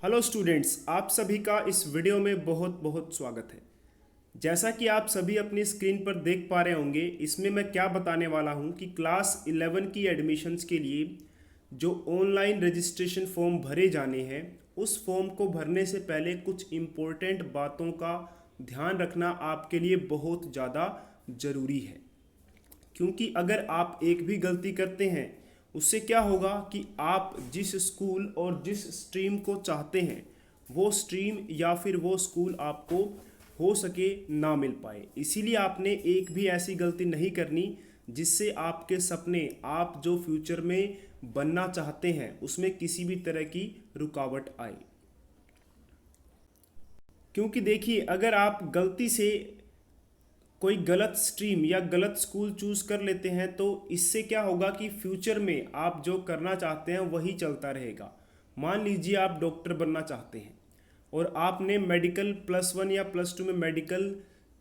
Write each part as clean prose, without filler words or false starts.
Hello students, आप सभी का इस वीडियो में बहुत बहुत स्वागत है। जैसा कि आप सभी अपनी स्क्रीन पर देख पा रहे होंगे, इसमें मैं क्या बताने वाला हूं कि क्लास 11 की एडमिशन्स के लिए जो ऑनलाइन रजिस्ट्रेशन फॉर्म भरे जाने हैं, उस फॉर्म को भरने से पहले कुछ इम्पोर्टेंट बातों का ध्यान रखना आपके लिए बहुत ज़्यादा ज़रूरी है। क्योंकि अगर आप एक भी गलती करते हैं, उससे क्या होगा कि आप जिस स्कूल और जिस स्ट्रीम को चाहते हैं, वो स्ट्रीम या फिर वो स्कूल आपको हो सके ना मिल पाए। इसीलिए आपने एक भी ऐसी गलती नहीं करनी जिससे आपके सपने, आप जो फ्यूचर में बनना चाहते हैं, उसमें किसी भी तरह की रुकावट आए। क्योंकि देखिए, अगर आप गलती से कोई गलत स्ट्रीम या गलत स्कूल चूज कर लेते हैं तो इससे क्या होगा कि फ्यूचर में आप जो करना चाहते हैं वही चलता रहेगा। मान लीजिए आप डॉक्टर बनना चाहते हैं और आपने मेडिकल +1 या +2 में मेडिकल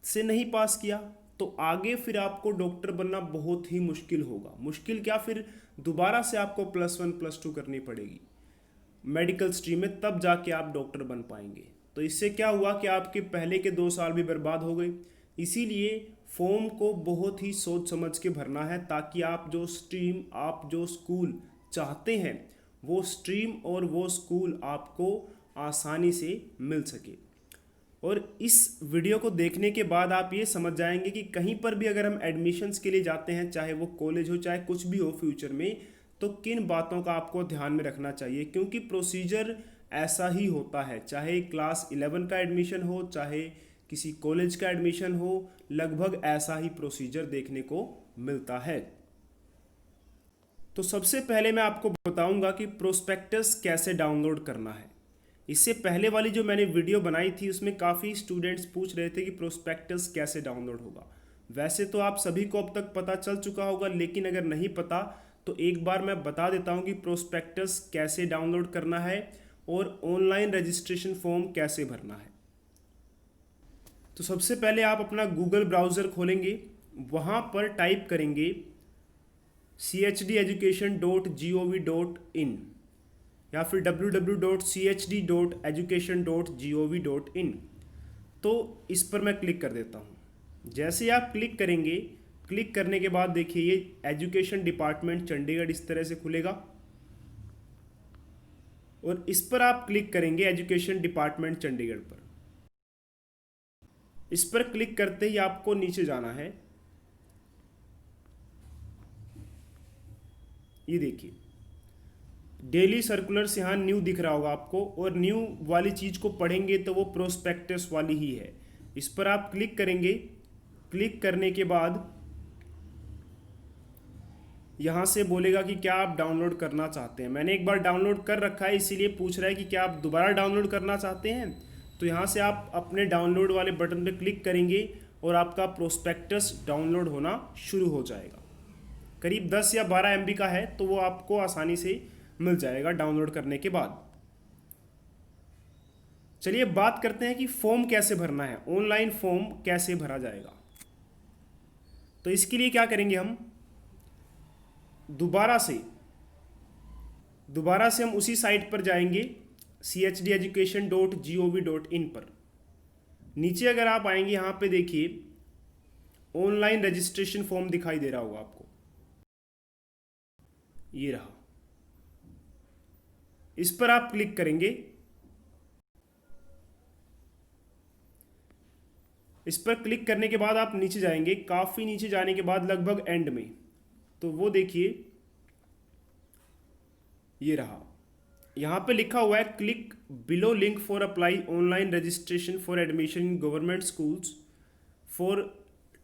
से नहीं पास किया, तो आगे फिर आपको डॉक्टर बनना बहुत ही मुश्किल होगा। मुश्किल क्या, फिर दोबारा से आपको +1 +2 करनी पड़ेगी मेडिकल स्ट्रीम में, तब जाके आप डॉक्टर बन पाएंगे। तो इससे क्या हुआ कि आपके पहले के 2 साल भी बर्बाद हो गए। इसीलिए फॉर्म को बहुत ही सोच समझ के भरना है, ताकि आप जो स्ट्रीम, आप जो स्कूल चाहते हैं, वो स्ट्रीम और वो स्कूल आपको आसानी से मिल सके। और इस वीडियो को देखने के बाद आप ये समझ जाएंगे कि कहीं पर भी अगर हम एडमिशन्स के लिए जाते हैं, चाहे वो कॉलेज हो चाहे कुछ भी हो फ्यूचर में, तो किन बातों का आपको ध्यान में रखना चाहिए। क्योंकि प्रोसीजर ऐसा ही होता है, चाहे क्लास 11 का एडमिशन हो चाहे किसी कॉलेज का एडमिशन हो, लगभग ऐसा ही प्रोसीजर देखने को मिलता है। तो सबसे पहले मैं आपको बताऊंगा कि प्रोस्पेक्टस कैसे डाउनलोड करना है। इससे पहले वाली जो मैंने वीडियो बनाई थी उसमें काफ़ी स्टूडेंट्स पूछ रहे थे कि प्रोस्पेक्टस कैसे डाउनलोड होगा। वैसे तो आप सभी को अब तक पता चल चुका होगा, लेकिन अगर नहीं पता तो एक बार मैं बता देता हूं कि प्रोस्पेक्टस कैसे डाउनलोड करना है और ऑनलाइन रजिस्ट्रेशन फॉर्म कैसे भरना है। तो सबसे पहले आप अपना गूगल ब्राउज़र खोलेंगे, वहाँ पर टाइप करेंगे chdeducation.gov.in या फिर www.chd.education.gov.in। तो इस पर मैं क्लिक कर देता हूँ। जैसे ही आप क्लिक करेंगे, क्लिक करने के बाद देखिए ये एजुकेशन डिपार्टमेंट चंडीगढ़ इस तरह से खुलेगा और इस पर आप क्लिक करेंगे एजुकेशन डिपार्टमेंट चंडीगढ़ पर। इस पर क्लिक करते ही आपको नीचे जाना है। ये देखिए डेली सर्कुलर्स यहाँ न्यू दिख रहा होगा आपको, और न्यू वाली चीज़ को पढ़ेंगे तो वो प्रोस्पेक्टस वाली ही है। इस पर आप क्लिक करेंगे। क्लिक करने के बाद यहाँ से बोलेगा कि क्या आप डाउनलोड करना चाहते हैं। मैंने एक बार डाउनलोड कर रखा है, इसीलिए पूछ रहा है कि क्या आप दोबारा डाउनलोड करना चाहते हैं। तो यहाँ से आप अपने डाउनलोड वाले बटन पर क्लिक करेंगे और आपका प्रोस्पेक्टस डाउनलोड होना शुरू हो जाएगा। करीब 10 या 12 MB का है, तो वो आपको आसानी से मिल जाएगा डाउनलोड करने के बाद। चलिए बात करते हैं कि फॉर्म कैसे भरना है, ऑनलाइन फॉर्म कैसे भरा जाएगा। तो इसके लिए क्या करेंगे, हम दोबारा से हम उसी साइट पर जाएंगे chdeducation.gov.in पर। नीचे अगर आप आएंगे, यहाँ पे देखिए ऑनलाइन रजिस्ट्रेशन फॉर्म दिखाई दे रहा होगा आपको, ये रहा। इस पर आप क्लिक करेंगे। इस पर क्लिक करने के बाद आप नीचे जाएंगे, काफ़ी नीचे जाने के बाद लगभग एंड में, तो वो देखिए ये रहा। यहाँ पे लिखा हुआ है click below link for apply online registration for admission in government schools for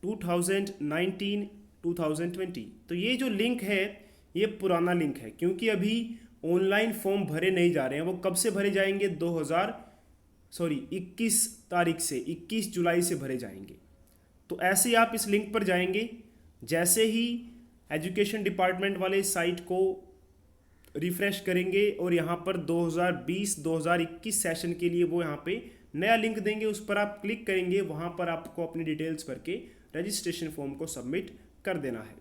2019-2020। तो ये जो लिंक है ये पुराना लिंक है, क्योंकि अभी ऑनलाइन फॉर्म भरे नहीं जा रहे हैं। वो कब से भरे जाएंगे, 21 तारीख से, 21 जुलाई से भरे जाएंगे। तो ऐसे ही आप इस लिंक पर जाएंगे। जैसे ही एजुकेशन डिपार्टमेंट वाले साइट को रिफ्रेश करेंगे और यहाँ पर 2020-2021 सेशन के लिए वो यहाँ पे नया लिंक देंगे, उस पर आप क्लिक करेंगे। वहाँ पर आपको अपनी डिटेल्स भर के रजिस्ट्रेशन फॉर्म को सबमिट कर देना है।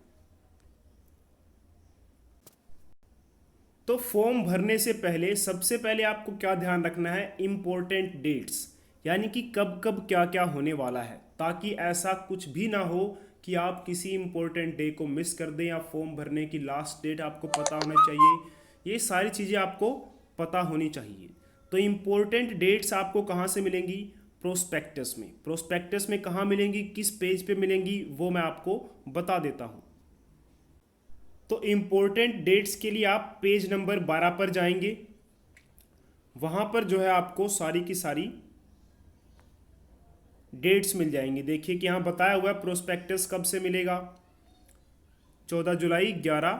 तो फॉर्म भरने से पहले सबसे पहले आपको क्या ध्यान रखना है, इम्पोर्टेंट डेट्स, यानी कि कब कब क्या क्या होने वाला है, ताकि ऐसा कुछ भी ना हो कि आप किसी इम्पोर्टेंट डे को मिस कर दें, या फॉर्म भरने की लास्ट डेट आपको पता होना चाहिए। ये सारी चीज़ें आपको पता होनी चाहिए। तो इम्पोर्टेंट डेट्स आपको कहाँ से मिलेंगी, प्रोस्पेक्टस में। प्रोस्पेक्टस में कहाँ मिलेंगी, किस पेज पे मिलेंगी, वो मैं आपको बता देता हूँ। तो इम्पोर्टेंट डेट्स के लिए आप पेज नंबर 12 पर जाएंगे। वहाँ पर जो है आपको सारी की सारी डेट्स मिल जाएंगी। देखिए कि यहाँ बताया हुआ है प्रोस्पेक्टस कब से मिलेगा, 14 जुलाई 11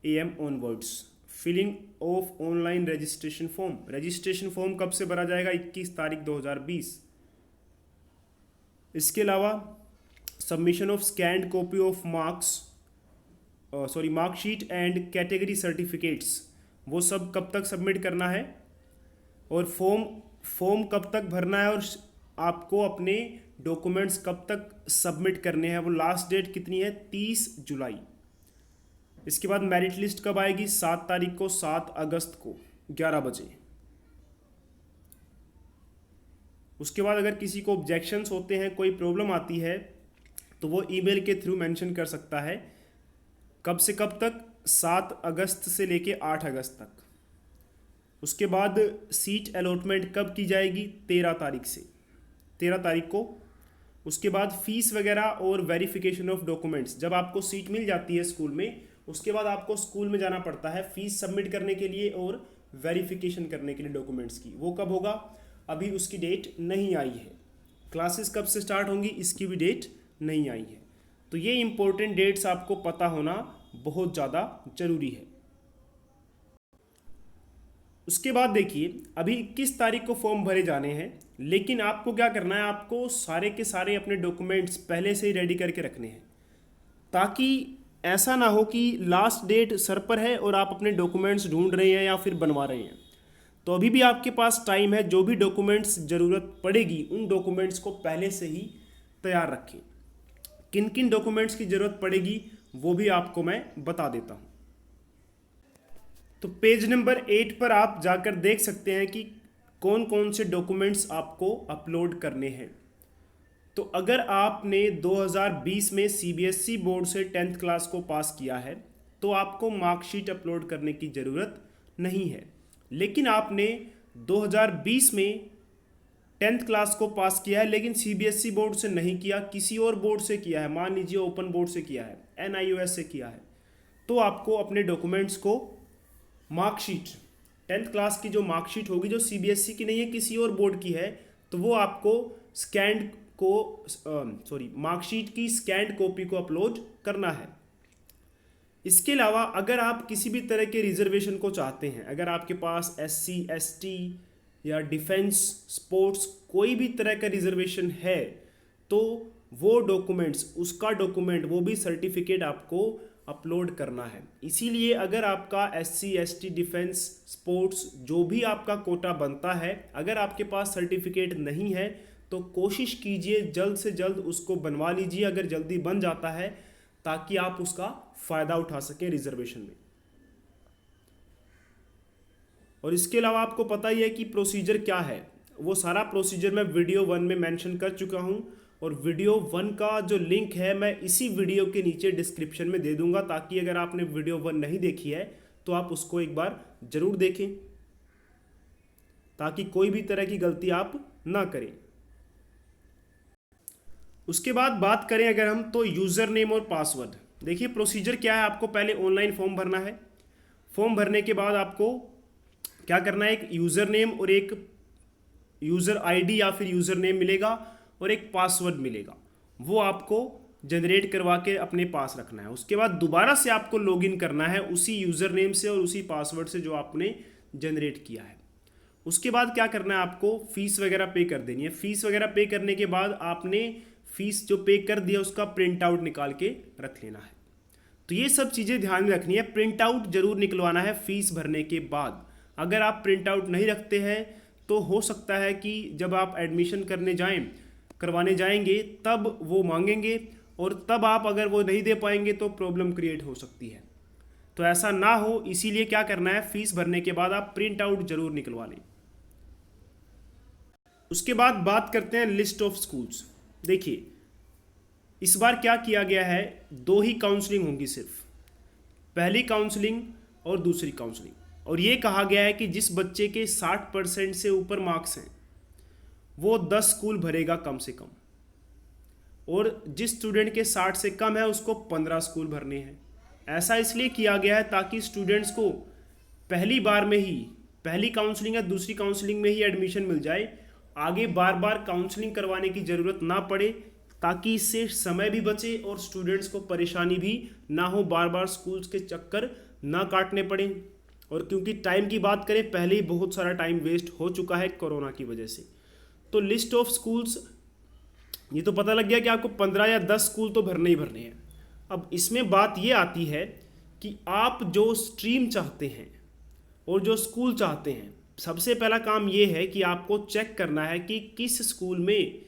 AM onwards. Filling of online registration form, registration form कब से भरा जाएगा, 21 तारीख 2020। इसके अलावा submission of scanned copy of marksheet and category certificates, वो सब कब तक सबमिट करना है, और फॉर्म कब तक भरना है, और आपको अपने डॉक्यूमेंट्स कब तक सबमिट करने हैं, वो लास्ट डेट कितनी है, 30 जुलाई। इसके बाद मेरिट लिस्ट कब आएगी, 7 तारीख को, 7 अगस्त को 11 बजे। उसके बाद अगर किसी को ऑब्जेक्शंस होते हैं, कोई प्रॉब्लम आती है, तो वो ईमेल के थ्रू मेंशन कर सकता है। कब से कब तक, 7 अगस्त से लेके 8 अगस्त तक। उसके बाद सीट अलॉटमेंट कब की जाएगी, 13 तारीख से, 13 तारीख को। उसके बाद फीस वगैरह और वेरिफिकेशन ऑफ डॉक्यूमेंट्स, जब आपको सीट मिल जाती है स्कूल में, उसके बाद आपको स्कूल में जाना पड़ता है फीस सबमिट करने के लिए और वेरिफिकेशन करने के लिए डॉक्यूमेंट्स की। वो कब होगा, अभी उसकी डेट नहीं आई है। क्लासेस कब से स्टार्ट होंगी, इसकी भी डेट नहीं आई है। तो ये इंपॉर्टेंट डेट्स आपको पता होना बहुत ज़्यादा जरूरी है। उसके बाद देखिए, अभी 21 तारीख को फॉर्म भरे जाने हैं, लेकिन आपको क्या करना है, आपको सारे के सारे अपने डॉक्यूमेंट्स पहले से ही रेडी करके रखने हैं, ताकि ऐसा ना हो कि लास्ट डेट सर पर है और आप अपने डॉक्यूमेंट्स ढूंढ रहे हैं या फिर बनवा रहे हैं। तो अभी भी आपके पास टाइम है, जो भी डॉक्यूमेंट्स ज़रूरत पड़ेगी उन डॉक्यूमेंट्स को पहले से ही तैयार रखें। किन किन डॉक्यूमेंट्स की ज़रूरत पड़ेगी वो भी आपको मैं बता देता हूँ। तो पेज नंबर 8 पर आप जाकर देख सकते हैं कि कौन कौन से डॉक्यूमेंट्स आपको अपलोड करने हैं। तो अगर आपने 2020 में CBSE बोर्ड से 10th क्लास को पास किया है, तो आपको मार्कशीट अपलोड करने की ज़रूरत नहीं है। लेकिन आपने 2020 में 10th क्लास को पास किया है, लेकिन CBSE बोर्ड से नहीं किया, किसी और बोर्ड से किया है, मान लीजिए ओपन बोर्ड से किया है, NIOS से किया है, तो आपको अपने डॉक्यूमेंट्स को मार्कशीट, 10th क्लास की जो मार्कशीट होगी, जो CBSE की नहीं है, किसी और बोर्ड की है, तो वो आपको मार्कशीट की स्कैंड कॉपी को अपलोड करना है। इसके अलावा अगर आप किसी भी तरह के रिजर्वेशन को चाहते हैं, अगर आपके पास SC ST या डिफेंस स्पोर्ट्स कोई भी तरह का रिजर्वेशन है, तो वो डॉक्यूमेंट्स, उसका डॉक्यूमेंट, वो भी सर्टिफिकेट आपको अपलोड करना है। इसीलिए अगर आपका SC ST डिफेंस स्पोर्ट्स जो भी आपका कोटा बनता है, अगर आपके पास सर्टिफिकेट नहीं है, तो कोशिश कीजिए जल्द से जल्द उसको बनवा लीजिए, अगर जल्दी बन जाता है, ताकि आप उसका फ़ायदा उठा सकें रिजर्वेशन में। और इसके अलावा आपको पता ही है कि प्रोसीजर क्या है, वो सारा प्रोसीजर मैं वीडियो 1 में मेंशन कर चुका हूँ, और वीडियो 1 का जो लिंक है मैं इसी वीडियो के नीचे डिस्क्रिप्शन में दे दूंगा, ताकि अगर आपने वीडियो 1 नहीं देखी है तो आप उसको एक बार ज़रूर देखें, ताकि कोई भी तरह की गलती आप ना करें। उसके बाद बात करें अगर हम, तो यूज़र नेम और पासवर्ड। देखिए प्रोसीजर क्या है, आपको पहले ऑनलाइन फॉर्म भरना है। फॉर्म भरने के बाद आपको क्या करना है, एक यूज़र नेम और एक यूज़र आईडी या फिर यूज़र नेम मिलेगा और एक पासवर्ड मिलेगा, वो आपको जनरेट करवा के अपने पास रखना है। उसके बाद दोबारा से आपको लॉगिन करना है उसी यूज़र नेम से और उसी पासवर्ड से जो आपने जनरेट किया है। उसके बाद क्या करना है, आपको फ़ीस वगैरह पे कर देनी है। फ़ीस वगैरह पे करने के बाद आपने फ़ीस जो पे कर दिया उसका प्रिंट आउट निकाल के रख लेना है। तो ये सब चीज़ें ध्यान में रखनी है। प्रिंट आउट जरूर निकलवाना है फ़ीस भरने के बाद। अगर आप प्रिंट आउट नहीं रखते हैं तो हो सकता है कि जब आप एडमिशन करवाने जाएंगे तब वो मांगेंगे, और तब आप अगर वो नहीं दे पाएंगे तो प्रॉब्लम क्रिएट हो सकती है। तो ऐसा ना हो, इसीलिए क्या करना है, फीस भरने के बाद आप प्रिंट आउट जरूर निकलवा लें। उसके बाद बात करते हैं लिस्ट ऑफ स्कूल्स। देखिए इस बार क्या किया गया है, दो ही काउंसलिंग होंगी सिर्फ, पहली काउंसलिंग और दूसरी काउंसलिंग। और ये कहा गया है कि जिस बच्चे के 60% से ऊपर मार्क्स हैं वो 10 स्कूल भरेगा कम से कम, और जिस स्टूडेंट के 60 से कम है उसको 15 स्कूल भरने हैं। ऐसा इसलिए किया गया है ताकि स्टूडेंट्स को पहली बार में ही, पहली काउंसलिंग या दूसरी काउंसलिंग में ही एडमिशन मिल जाए, आगे बार बार काउंसलिंग करवाने की ज़रूरत ना पड़े, ताकि इससे समय भी बचे और स्टूडेंट्स को परेशानी भी ना हो, बार बार स्कूल्स के चक्कर ना काटने पड़े। और क्योंकि टाइम की बात करें, पहले ही बहुत सारा टाइम वेस्ट हो चुका है कोरोना की वजह से। तो लिस्ट ऑफ स्कूल्स, ये तो पता लग गया कि आपको 15 या 10 स्कूल तो भरने ही भरने हैं। अब इसमें बात ये आती है कि आप जो स्ट्रीम चाहते हैं और जो स्कूल चाहते हैं, सबसे पहला काम ये है कि आपको चेक करना है कि किस स्कूल में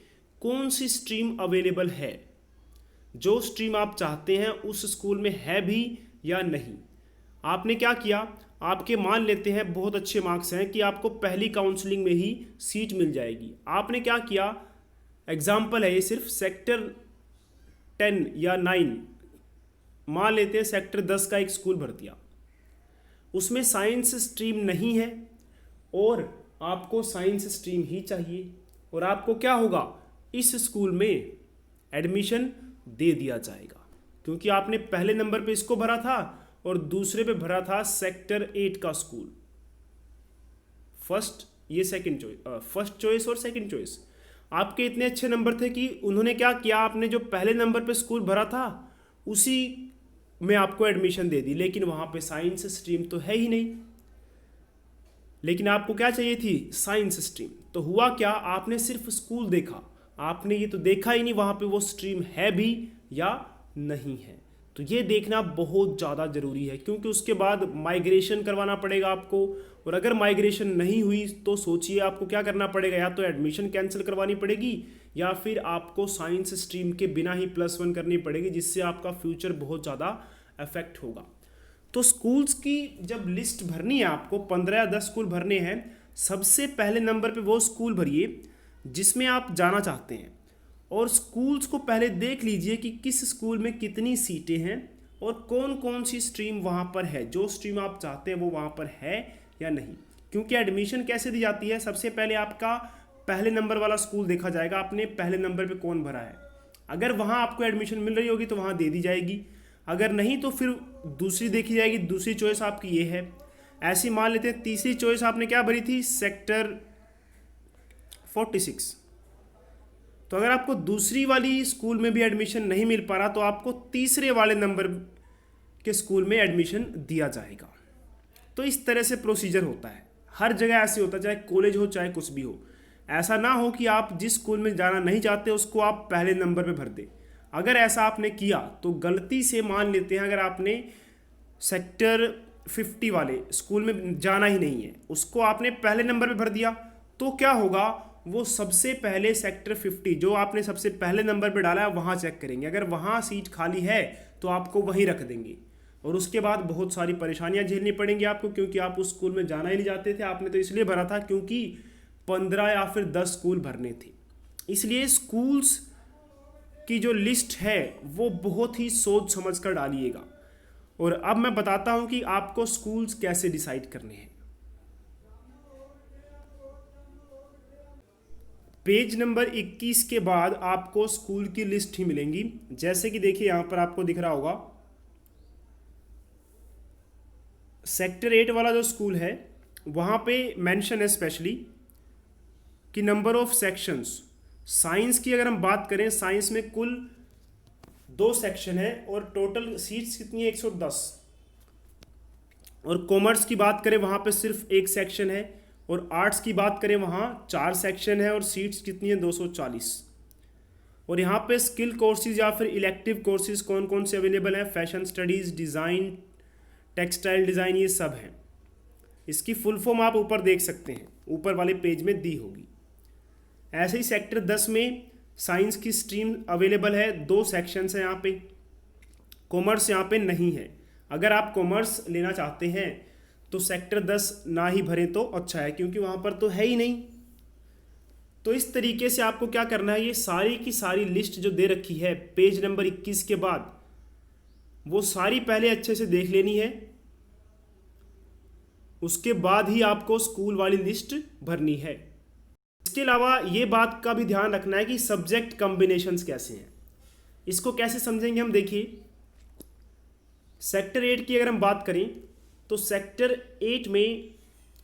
कौन सी स्ट्रीम अवेलेबल है। जो स्ट्रीम आप चाहते हैं उस स्कूल में है भी या नहीं। आपने क्या किया, आपके मान लेते हैं बहुत अच्छे मार्क्स हैं कि आपको पहली काउंसलिंग में ही सीट मिल जाएगी। आपने क्या किया, एग्जाम्पल है ये सिर्फ, सेक्टर 10 या 9 मान लेते हैं, सेक्टर 10 का एक स्कूल भर दिया, उसमें साइंस स्ट्रीम नहीं है और आपको साइंस स्ट्रीम ही चाहिए, और आपको क्या होगा, इस स्कूल में एडमिशन दे दिया जाएगा, क्योंकि आपने पहले नंबर पे इसको भरा था और दूसरे पे भरा था सेक्टर 8 का स्कूल। फर्स्ट चॉइस और सेकंड चॉइस आपके इतने अच्छे नंबर थे कि उन्होंने क्या किया, आपने जो पहले नंबर पे स्कूल भरा था उसी में आपको एडमिशन दे दी, लेकिन वहाँ पे साइंस स्ट्रीम तो है ही नहीं। लेकिन आपको क्या चाहिए थी, साइंस स्ट्रीम। तो हुआ क्या, आपने सिर्फ स्कूल देखा, आपने ये तो देखा ही नहीं वहाँ पे वो स्ट्रीम है भी या नहीं है। तो ये देखना बहुत ज़्यादा ज़रूरी है, क्योंकि उसके बाद माइग्रेशन करवाना पड़ेगा आपको, और अगर माइग्रेशन नहीं हुई तो सोचिए आपको क्या करना पड़ेगा, या तो एडमिशन कैंसिल करवानी पड़ेगी या फिर आपको साइंस स्ट्रीम के बिना ही +1 करनी पड़ेगी, जिससे आपका फ्यूचर बहुत ज़्यादा अफेक्ट होगा। तो स्कूल्स की जब लिस्ट भरनी है, आपको 15 या 10 स्कूल भरने हैं, सबसे पहले नंबर पे वो स्कूल भरिए जिसमें आप जाना चाहते हैं, और स्कूल्स को पहले देख लीजिए कि किस स्कूल में कितनी सीटें हैं और कौन कौन सी स्ट्रीम वहाँ पर है, जो स्ट्रीम आप चाहते हैं वो वहाँ पर है या नहीं। क्योंकि एडमिशन कैसे दी जाती है, सबसे पहले आपका पहले नंबर वाला स्कूल देखा जाएगा, आपने पहले नंबर पे कौन भरा है। अगर वहाँ आपको एडमिशन मिल रही होगी तो वहाँ दे दी जाएगी, अगर नहीं तो फिर दूसरी देखी जाएगी, दूसरी चॉइस आपकी ये है। ऐसी मान लेते हैं तीसरी चॉइस आपने क्या भरी थी, सेक्टर 46। तो अगर आपको दूसरी वाली स्कूल में भी एडमिशन नहीं मिल पा रहा तो आपको तीसरे वाले नंबर के स्कूल में एडमिशन दिया जाएगा। तो इस तरह से प्रोसीजर होता है, हर जगह ऐसे होता है, चाहे कॉलेज हो चाहे कुछ भी हो। ऐसा ना हो कि आप जिस स्कूल में जाना नहीं चाहते उसको आप पहले नंबर पे भर दें। अगर ऐसा आपने किया तो गलती से, मान लेते हैं अगर आपने सेक्टर 50 वाले स्कूल में जाना ही नहीं है, उसको आपने पहले नंबर पे भर दिया, तो क्या होगा, वो सबसे पहले सेक्टर 50 जो आपने सबसे पहले नंबर पे डाला है वहाँ चेक करेंगे, अगर वहाँ सीट खाली है तो आपको वहीं रख देंगे, और उसके बाद बहुत सारी परेशानियां झेलनी पड़ेंगी आपको, क्योंकि आप उस स्कूल में जाना ही नहीं चाहते थे। आपने तो इसलिए भरा था क्योंकि 15 या फिर 10 स्कूल भरने थे। इसलिए स्कूल्स की जो लिस्ट है वो बहुत ही सोच समझ कर डालिएगा। और अब मैं बताता हूं कि आपको स्कूल्स कैसे डिसाइड करने हैं। पेज नंबर 21 के बाद आपको स्कूल की लिस्ट ही मिलेंगी। जैसे कि देखिए यहां पर आपको दिख रहा होगा, सेक्टर 8 वाला जो स्कूल है वहाँ पे मेंशन है स्पेशली कि नंबर ऑफ सेक्शंस। साइंस की अगर हम बात करें, साइंस में कुल 2 सेक्शन है और टोटल सीट्स कितनी है, 110। और कॉमर्स की बात करें वहाँ पे सिर्फ 1 सेक्शन है, और आर्ट्स की बात करें वहाँ 4 सेक्शन है और सीट्स कितनी है, 240। और यहाँ पे स्किल कोर्सेज या फिर इलेक्टिव कोर्सेज कौन कौन से अवेलेबल हैं, fashion studies, design, textile design, ये सब हैं। इसकी फुल फॉर्म आप ऊपर देख सकते हैं, ऊपर वाले पेज में दी होगी। ऐसे ही सेक्टर 10 में साइंस की स्ट्रीम अवेलेबल है, 2 सेक्शंस हैं यहाँ पे, कॉमर्स यहाँ पे नहीं है। अगर आप कॉमर्स लेना चाहते हैं तो सेक्टर 10 ना ही भरें तो अच्छा है, क्योंकि वहाँ पर तो है ही नहीं। तो इस तरीके से आपको क्या करना है, ये सारी की सारी लिस्ट जो दे रखी है पेज नंबर 21 के बाद, वो सारी पहले अच्छे से देख लेनी है। उसके बाद ही आपको स्कूल वाली लिस्ट भरनी है। इसके अलावा ये बात का भी ध्यान रखना है कि सब्जेक्ट कॉम्बिनेशंस कैसे हैं। इसको कैसे समझेंगे हम, देखिए सेक्टर 8 की अगर हम बात करें तो सेक्टर 8 में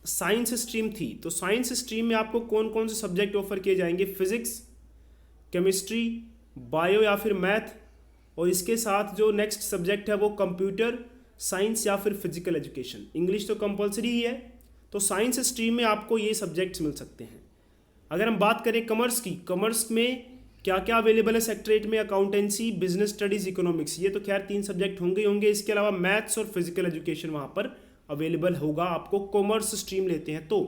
साइंस स्ट्रीम थी, तो साइंस स्ट्रीम में आपको कौन कौन से सब्जेक्ट ऑफर किए जाएंगे, फिजिक्स, केमिस्ट्री, बायो या फिर मैथ, और इसके साथ जो नेक्स्ट सब्जेक्ट है वो कंप्यूटर साइंस या फिर फिजिकल एजुकेशन। इंग्लिश तो कंपलसरी ही है, तो साइंस स्ट्रीम में आपको ये सब्जेक्ट्स मिल सकते हैं। अगर हम बात करें कॉमर्स की, कॉमर्स में क्या क्या अवेलेबल है सेक्टर 8 में, अकाउंटेंसी, बिजनेस स्टडीज़, इकोनॉमिक्स, ये तो खैर 3 सब्जेक्ट होंगे ही होंगे। इसके अलावा मैथ्स और फिजिकल एजुकेशन वहाँ पर अवेलेबल होगा आपको कॉमर्स स्ट्रीम लेते हैं तो।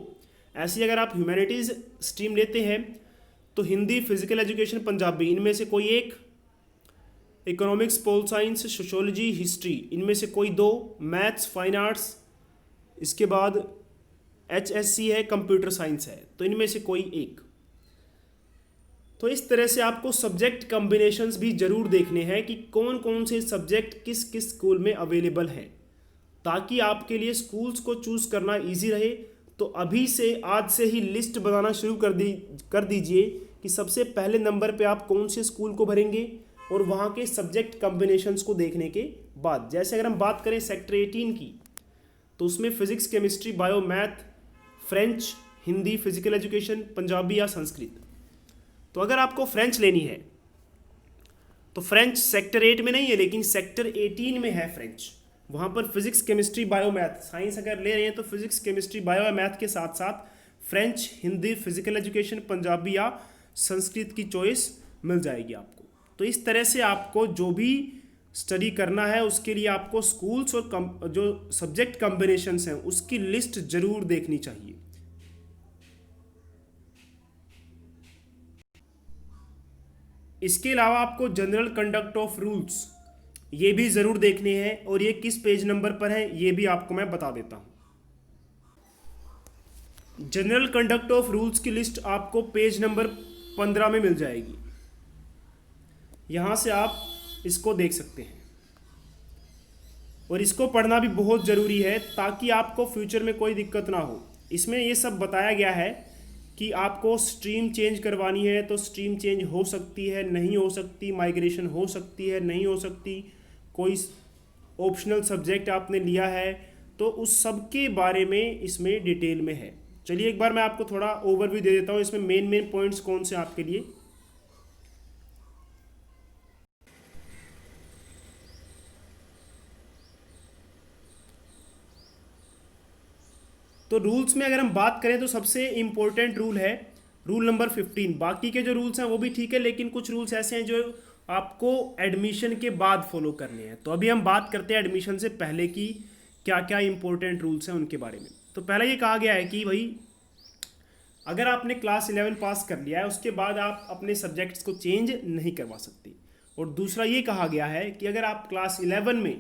ऐसे अगर आप ह्यूमैनिटीज़ स्ट्रीम लेते हैं तो हिंदी, फिजिकल एजुकेशन, पंजाबी, इनमें से कोई एक, economics, pol science, sociology, history, इनमें से कोई 2, मैथ्स, फाइन आर्ट्स, इसके बाद HSC है, कंप्यूटर साइंस है, तो इनमें से कोई एक। तो इस तरह से आपको सब्जेक्ट कॉम्बिनेशंस भी जरूर देखने हैं कि कौन कौन से सब्जेक्ट किस किस स्कूल में अवेलेबल हैं, ताकि आपके लिए स्कूल्स को चूज़ करना इजी रहे। तो अभी से, आज से ही लिस्ट बनाना शुरू कर दीजिए कि सबसे पहले नंबर पे आप कौन से स्कूल को भरेंगे, और वहाँ के सब्जेक्ट कॉम्बिनेशंस को देखने के बाद। जैसे अगर हम बात करें सेक्टर 18 की, तो उसमें physics, chemistry, bio, math, French, Hindi, physical education, Punjabi या संस्कृत। तो अगर आपको फ्रेंच लेनी है तो फ्रेंच सेक्टर 8 में नहीं है, लेकिन सेक्टर 18 में है फ्रेंच। वहाँ पर physics, chemistry, bio, math, science अगर ले रहे हैं तो फिजिक्स, केमिस्ट्री, बायो या मैथ के साथ साथ French, Hindi, physical education, Punjabi या संस्कृत की चॉइस मिल जाएगी आपको। तो इस तरह से आपको जो भी स्टडी करना है उसके लिए आपको स्कूल्स और जो सब्जेक्ट कॉम्बिनेशंस हैं उसकी लिस्ट जरूर देखनी चाहिए। इसके अलावा आपको जनरल कंडक्ट ऑफ रूल्स ये भी ज़रूर देखने हैं, और ये किस पेज नंबर पर है ये भी आपको मैं बता देता हूँ। जनरल कंडक्ट ऑफ रूल्स की लिस्ट आपको पेज नंबर 15 में मिल जाएगी। यहाँ से आप इसको देख सकते हैं, और इसको पढ़ना भी बहुत ज़रूरी है ताकि आपको फ्यूचर में कोई दिक्कत ना हो। इसमें ये सब बताया गया है कि आपको स्ट्रीम चेंज करवानी है तो स्ट्रीम चेंज हो सकती है, नहीं हो सकती, माइग्रेशन हो सकती है, नहीं हो सकती, कोई ऑप्शनल सब्जेक्ट आपने लिया है, तो उस सब के बारे में इसमें डिटेल में है। चलिए एक बार मैं आपको थोड़ा ओवरव्यू दे देता हूँ, इसमें मेन पॉइंट्स कौन से आपके लिए। तो रूल्स में अगर हम बात करें तो सबसे इम्पोर्टेंट रूल है रूल नंबर 15। बाकी के जो रूल्स हैं वो भी ठीक है, लेकिन कुछ रूल्स ऐसे हैं जो आपको एडमिशन के बाद फॉलो करने हैं। तो अभी हम बात करते हैं एडमिशन से पहले की क्या क्या इंपॉर्टेंट रूल्स हैं उनके बारे में। तो पहले ये कहा गया है कि भाई अगर आपने क्लास 11 पास कर लिया है उसके बाद आप अपने सब्जेक्ट्स को चेंज नहीं करवा सकते। और दूसरा ये कहा गया है कि अगर आप क्लास 11 में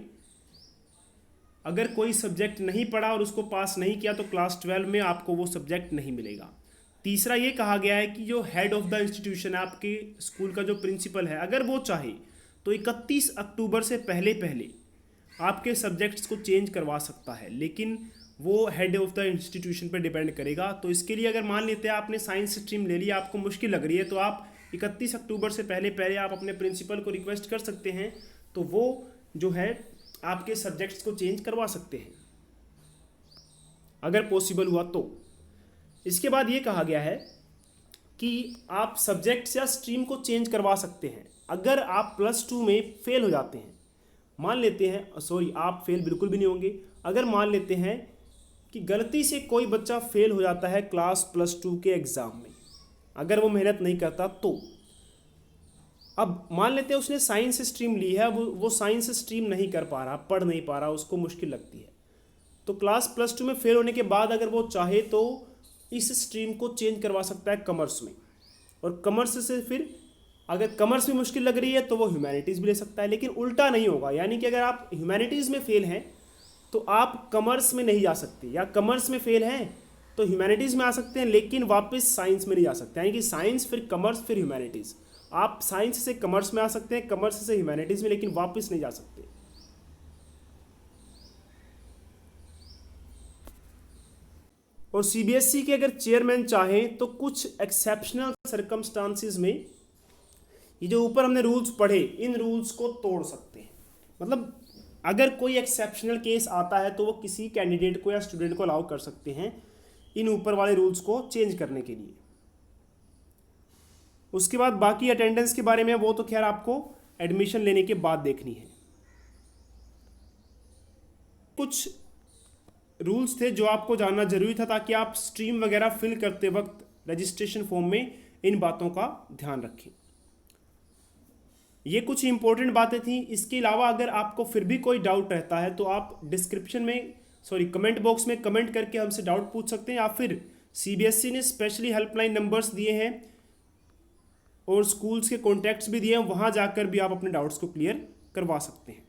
अगर कोई सब्जेक्ट नहीं पढ़ा और उसको पास नहीं किया तो क्लास 12 में आपको वो सब्जेक्ट नहीं मिलेगा। तीसरा ये कहा गया है कि जो हेड ऑफ द इंस्टीट्यूशन है, आपके स्कूल का जो प्रिंसिपल है, अगर वो चाहे तो 31 अक्टूबर से पहले पहले आपके सब्जेक्ट्स को चेंज करवा सकता है, लेकिन वो हेड ऑफ द इंस्टीट्यूशन पर डिपेंड करेगा। तो इसके लिए अगर मान लेते हैं आपने साइंस स्ट्रीम ले लिया, आपको मुश्किल लग रही है, तो आप 31 अक्टूबर से पहले पहले आप अपने प्रिंसिपल को रिक्वेस्ट कर सकते हैं, तो वो जो है आपके सब्जेक्ट्स को चेंज करवा सकते हैं अगर पॉसिबल हुआ तो। इसके बाद ये कहा गया है कि आप सब्जेक्ट्स या स्ट्रीम को चेंज करवा सकते हैं अगर आप +2 में फेल हो जाते हैं। मान लेते हैं, सॉरी आप फेल बिल्कुल भी नहीं होंगे, अगर मान लेते हैं कि गलती से कोई बच्चा फेल हो जाता है क्लास +2 के एग्ज़ाम में, अगर वो मेहनत नहीं करता तो। अब मान लेते हैं उसने साइंस स्ट्रीम ली है, वो साइंस स्ट्रीम नहीं कर पा रहा, पढ़ नहीं पा रहा, उसको मुश्किल लगती है, तो क्लास +2 में फेल होने के बाद अगर वो चाहे तो इस स्ट्रीम को चेंज करवा सकता है कॉमर्स में, और कॉमर्स से फिर अगर कॉमर्स में मुश्किल लग रही है तो वो ह्यूमैनिटीज़ भी ले सकता है, लेकिन उल्टा नहीं होगा। यानी कि अगर आप ह्यूमैनिटीज़ में फेल हैं तो आप कॉमर्स में नहीं जा सकते, या कॉमर्स में फेल हैं तो ह्यूमैनिटीज़ में आ सकते हैं लेकिन वापस साइंस में नहीं जा सकते। यानी कि साइंस फिर कॉमर्स फिर ह्यूमैनिटीज़। आप साइंस से कॉमर्स में आ सकते हैं, कॉमर्स से ह्यूमैनिटीज़ में, लेकिन वापस नहीं जा सकते। और सीबीएसई के अगर चेयरमैन चाहें तो कुछ एक्सेप्शनल सर्कमस्टांसिस में ये जो ऊपर हमने रूल्स पढ़े इन रूल्स को तोड़ सकते हैं। मतलब अगर कोई एक्सेप्शनल केस आता है तो वो किसी कैंडिडेट को या स्टूडेंट को अलाउ कर सकते हैं इन ऊपर वाले रूल्स को चेंज करने के लिए। उसके बाद बाकी अटेंडेंस के बारे में वो तो खैर आपको एडमिशन लेने के बाद देखनी है। कुछ रूल्स थे जो आपको जानना जरूरी था ताकि आप स्ट्रीम वगैरह फिल करते वक्त रजिस्ट्रेशन फॉर्म में इन बातों का ध्यान रखें। ये कुछ इंपॉर्टेंट बातें थी। इसके अलावा अगर आपको फिर भी कोई डाउट रहता है तो आप डिस्क्रिप्शन में कमेंट बॉक्स में कमेंट करके हमसे डाउट पूछ सकते हैं, या फिर सीबीएसई ने स्पेशली हेल्पलाइन नंबर्स दिए हैं और स्कूल्स के कॉन्टैक्ट्स भी दिए हैं, वहाँ जाकर भी आप अपने डाउट्स को क्लियर करवा सकते हैं।